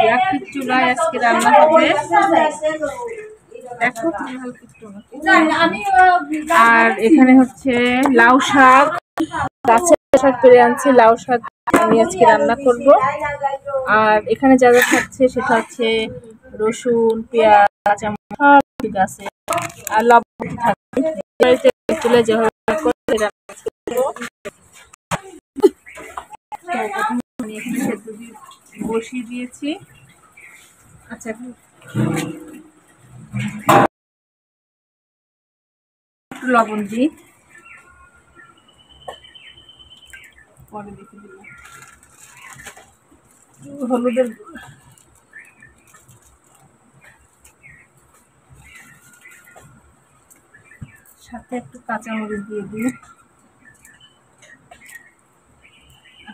লাকড়ির চুলায় আজকে রান্না হবে। দেখো আর এখানে হচ্ছে লাউ শাক, গাছের শাক পেরে আনছি, লাউ শাক আমি আজকে রান্না করব। আর এখানে যা যা থাকছে সেটা হচ্ছে রসুন, পেঁয়াজ, কাঁচামরিচ সব ঠিক আছে, আর লবণ থাকবে তুলে যেভাবে করে রান্না করব। আমি এখানে সেদ্ধ দিয়ে বসিয়ে দিয়েছি। আচ্ছা একটু লবণ দিই, পরে দেখে দিলাম হলুদের সাথে একটু কাঁচামরিচ দিয়ে দিই,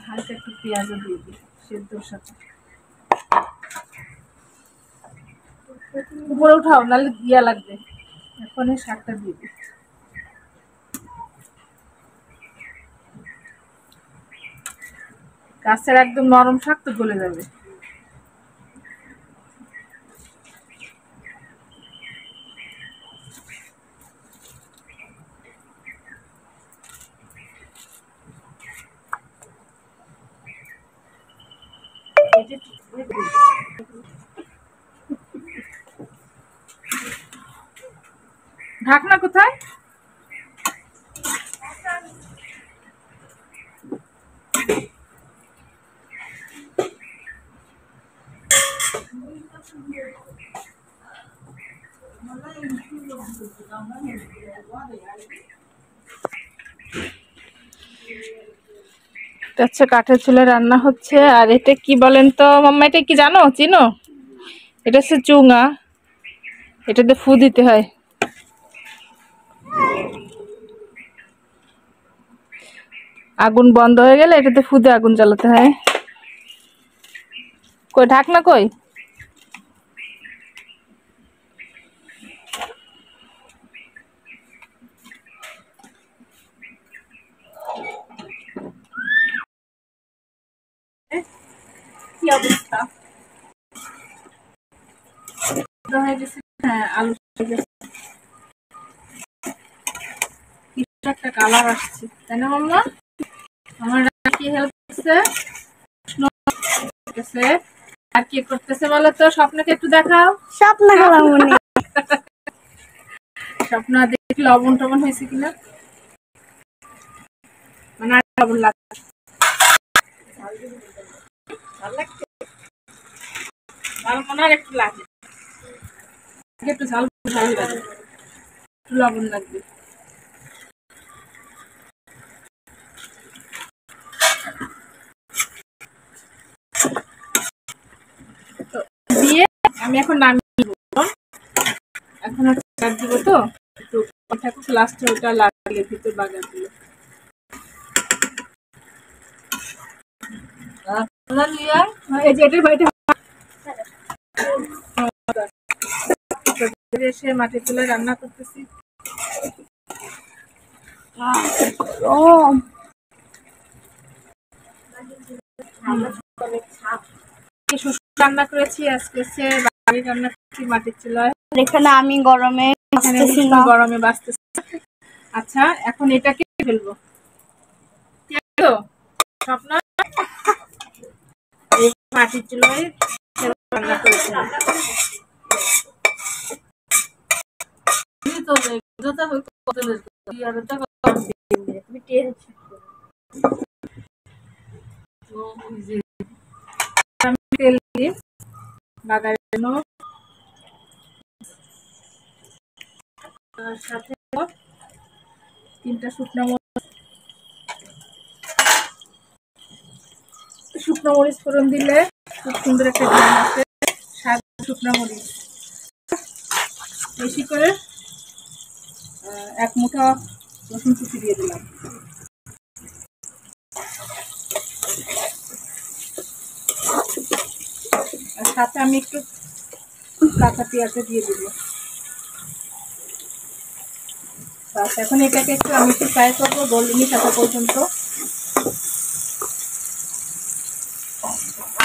হালকা একটু পেঁয়াজও দিয়ে দিই সেদ্ধর সাথে। উপরে উঠাও নাহলে ইয়া লাগবে। এখন এই শাকটা দিয়ে দিই। গাছের একদম নরম শাক তো গলে যাবে। ঢাকনা কোথায়? আচ্ছা কাঠের চুলায় রান্না হচ্ছে। আর এটা কি বলেন তো মাম্মা, এটা কি জানো, চিনো? এটা হচ্ছে চুঙা, এটাতে ফু দিতে হয়। আগুন বন্ধ হয়ে গেলে এটাতে ফু দিয়ে আগুন জ্বালাতে হয়। কই ঢাকনা কই? কি অবস্থা? হ্যাঁ আলু একটা কালার আসছে, তাই না মাম্মা? আমার কি হেল্প করতেছে? আর কি করতেছে বলো তো? স্বপ্নকে একটু দেখাও। স্বপ্ন মনে স্বপ্ন দেখি লবণ টবণ হয়েছে কিনা, মানে আর লবণ লাগবে ঝাল মনে আর একটু লাগে, একটু ঝাল ঝাল লাগে, একটু লবণ লাগবে। দিয়ে আমি এখন নামিয়ে দিব। এখন হচ্ছে দিব তো একটু লাস্টে ওটা লাগিয়ে ভিতর বাগার দিল। এই যে এটার বাড়িতে এসে মাটির চুলায় রান্না করতেছি। রান্না করেছি আজকে, বাড়ি রান্না করেছি মাটির চুলায়। এখানে আমি গরমে গরমে বাঁচতেছি। আচ্ছা এখন এটাকে ফেলবো। স্বপ্ন মাটির চুলায় রান্না করেছি। তেল দিয়ে বাগারের জন্য সাথে 3টা শুকনো মরিচ ফোড়ন দিলে খুব সুন্দর একটা ঘ্রাণ আসে। সাত শুকনো মরিচ বেশি করে 1 মুঠা রসুন কুচি দিয়ে দিলাম। আর সাথে আমি একটু কাঁচা পেঁয়াজও দিয়ে দিব। এখন এটাকে আমি একটু ফ্রাই করবো গোল্ডেন আসা পর্যন্ত।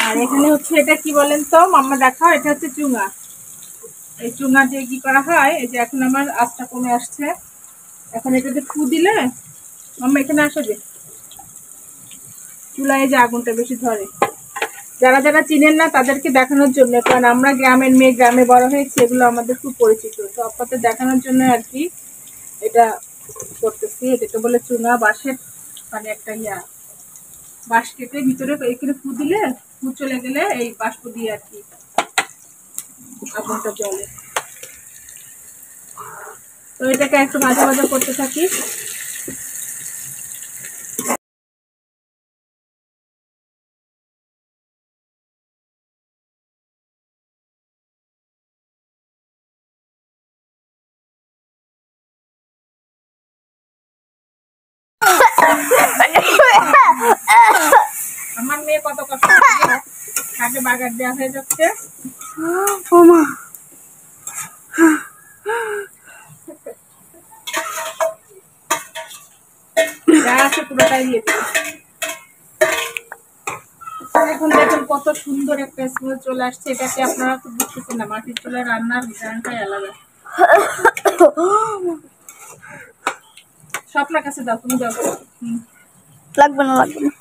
আর আর এখানে হচ্ছে এটা কি বলেন তো মাম্মা দেখাও, এটা হচ্ছে চুঙা। এই চুঙা দিয়ে কি করা হয়, এই যে এখন আমার আঁচটা কমে আসছে, এখন এটাতে ফু দিলে মাম্মা এখানে আসে যে চুলায় যে আগুনটা বেশি ধরে। যারা যারা চিনেন না তাদেরকে দেখানোর জন্য, কারণ আমরা গ্রামের মেয়ে, গ্রামে বড় হয়েছি, এগুলো আমাদের খুব পরিচিত, তো আপনাদের দেখানোর জন্য আর কি এটা করতেছি। এটাকে বলে চুঙা, বাঁশের মানে একটা বাঁশ কেটে ভিতরে এখানে ফু দিলে ফু চলে গেলে এই বাষ্প দিয়ে আর কি আগুনটা জ্বলে। তো এটাকে একটু ভাজা ভাজা করতে থাকি। আমার মেয়ে কত কষ্ট আগে বাগার দেওয়া হয়ে যাচ্ছে। যা আছে পুরোটাই দিয়ে দিই। এখন দেখুন কত সুন্দর একটা স্মেল চলে আসছে, এটাকে আপনারা তো বুঝতেছেন না, মাটির চুলায় রান্নার গানটাই আলাদা। স্বপ্নার কাছে দাও, তুমি দাও। লাগবে না, লাগবে না।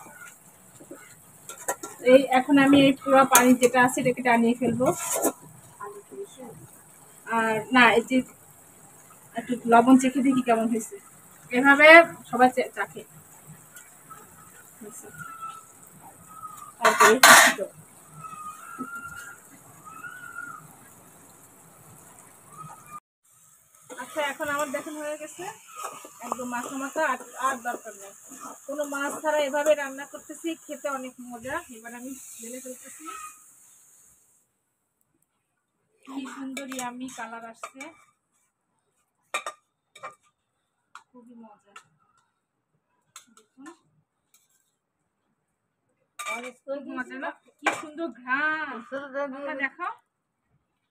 এই এখন আমি এই পুরো পানি যেটা আছে এটাকে টানিয়ে ফেলবো। আর না, এই যে একটু লবণ চেখে দেখি কেমন হয়েছে, এভাবে সবাই চাখে। আচ্ছা, এখন আমার দেখুন হয়ে গেছে একদম মাথা মাথা, আর দরকার নেই। কোনো মাছ ছাড়া এভাবে রান্না করতেছি, খেতে অনেক মজা। এবার আমি ঢেলে ফেলতেছি। কি সুন্দর ইয়ামি কালার আসছে, খুবই মজা। দেখুন খুব মজা না, কি সুন্দর ঘ্রাণ, দেখো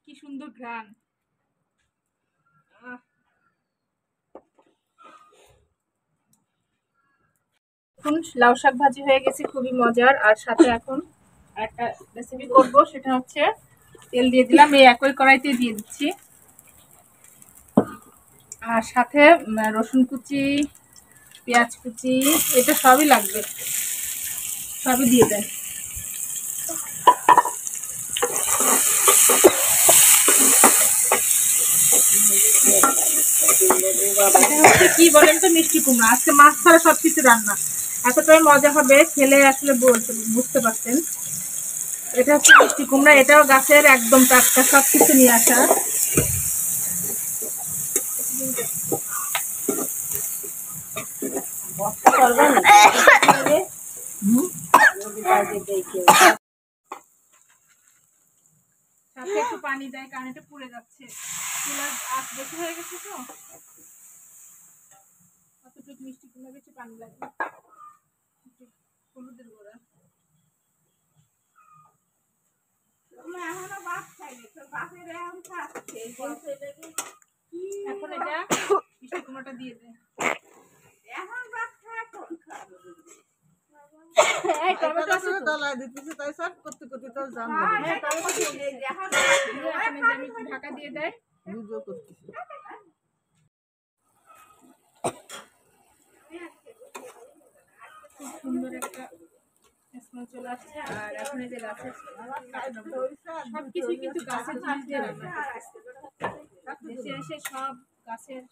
কি সুন্দর ঘ্রাণ। এখন লাউ শাক ভাজি হয়ে গেছে, খুবই মজার। আর সাথে এখন একটা রেসিপি করব, সেটা হচ্ছে তেল দিয়ে দিলাম, এই একই কড়াইতে দিয়ে দিচ্ছি। আর সাথে রসুন কুচি, পেঁয়াজ কুচি, এটা সবই লাগবে, সবই দিয়ে দেন। কি বলেন তো, মিষ্টি কুমড়া, আজকে মাছ ছাড়া সবকিছু রান্না, এতটাই মজা হবে খেলে, আসলে বুঝতে পারছেন। এটা হচ্ছে মিষ্টি কুমড়া, এটাও গাছের একদম টাটকা, সবকিছু নিয়ে আসা। সাথে একটু পানি দেয়, কারণ এটা পুড়ে যাচ্ছে, চুলার আঁচ বেশি হয়ে গেছে তো। কতটুকু মিষ্টি কুমড়া, বেশি পানি লাগবে। হলুদের গুঁড়া, এখন এটা মিষ্টি কুমড়াটা দিয়ে দেয়। টমেটো আছে তো, ঢাকা দিয়ে দেয়। খুব সুন্দর একটা স্মেল চলে আসছে। আর এখন এই যে গাছের সবকিছুই কিন্তু গাছের জিনিস দিয়ে রান্না করতেছে, দেশে এসে সব গাছের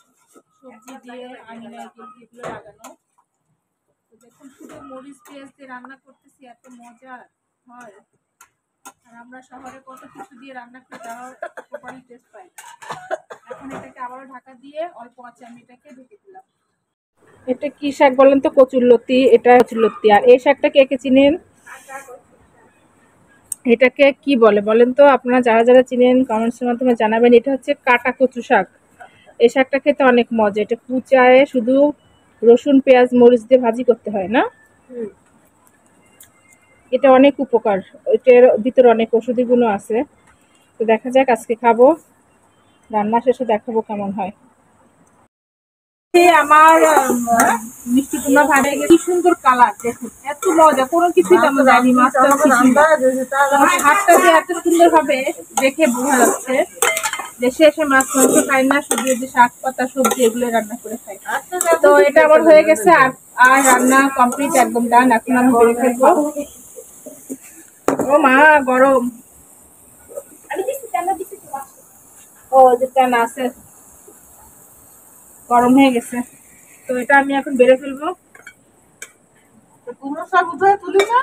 সবজি দিয়ে, আমি নারকেল দিয়ে এগুলো লাগানো। তো দেখুন শুধু মরিচ পেঁয়াজ দিয়ে রান্না করতেছি, এত মজা হয়। আর আমরা শহরে কত কিছু দিয়ে রান্না করি, তাও প্রপারলি টেস্ট পাই না। এখন এটাকে আবারও ঢাকা দিয়ে অল্প আঁচে আমি এটাকে ঢেকে দিলাম। এটা কি শাক বলেন তো? কচুরলতি, এটা কচুরলতি। আর এই শাকটা কে কে চিনেন? এটাকে কি বলে বলেন তো? আপনারা যারা যারা চিনেন কমেন্টসের মাধ্যমে জানাবেন। এটা হচ্ছে কাটা কচু শাক। এই শাকটা খেতে অনেক মজা, এটা কুচায় শুধু রসুন পেঁয়াজ মরিচ দিয়ে ভাজি করতে হয় না, এটা অনেক উপকার, এটার ভিতরে অনেক ঔষধি গুণ আছে। তো দেখা যাক, আজকে খাবো, রান্না শেষে দেখাবো কেমন হয়। আমার মিষ্টি কুমড়া ভাজা কি সুন্দর কালার, দেখুন এত মজা, কোনো কিছুই তেমন যায়নি, মাছটাও কিছুই না। স্বাদটা যে এত সুন্দর হবে দেখে বোঝা যাচ্ছে। দেশে এসে মাছ মাংস খাই না, শুধু যে শাক পাতা সবজি এগুলো রান্না করে খাই। তো এটা আমার হয়ে গেছে, আর রান্না কমপ্লিট, একদম ডান। এখন আমি বেড়ে ফেলবো। ও মা গরম, ও যেটা না আছে গরম হয়ে গেছে। তো এটা আমি এখন বেড়ে ফেলবো। কুমড়ো শাক উঠে তুলি না,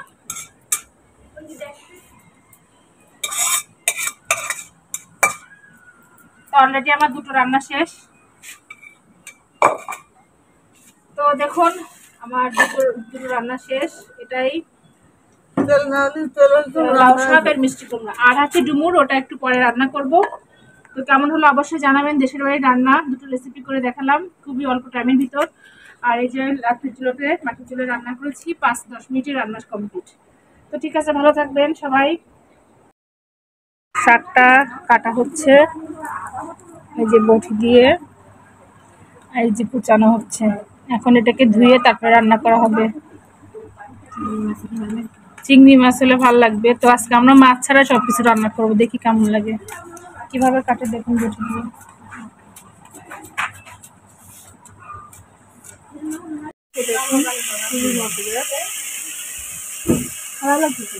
অলরেডি আমার দুটো রান্না শেষ। তো দেখুন আমার দুটো রান্না শেষ। এটাই লাউ শাক আর মিষ্টি কুমড়া, আর আছে ডুমুর, ওটা একটু পরে রান্না করব। তো কেমন হলো অবশ্যই জানাবেন। দেশের বাড়ির রান্না দুটো রেসিপি করে দেখালাম খুবই অল্প টাইমের ভিতর। আর এই যে মাটির চুলে রান্না করেছি, 5-10 মিনিটে রান্না কমপ্লিট। তো ঠিক আছে, ভালো থাকবেন সবাই। শাকটা কাটা হচ্ছে, এই যে বটি দিয়ে, এই যে কুচানো হচ্ছে। এখন এটাকে ধুয়ে তারপরে রান্না করা হবে। চিংড়ি মাছ হলে ভালো লাগবে। তো আজকে আমরা মাছ ছাড়া সবকিছু রান্না করবো, দেখি কেমন লাগে। কিভাবে কাটে দেখুন বটি দিয়ে। দেখুন ভালো লাগছে।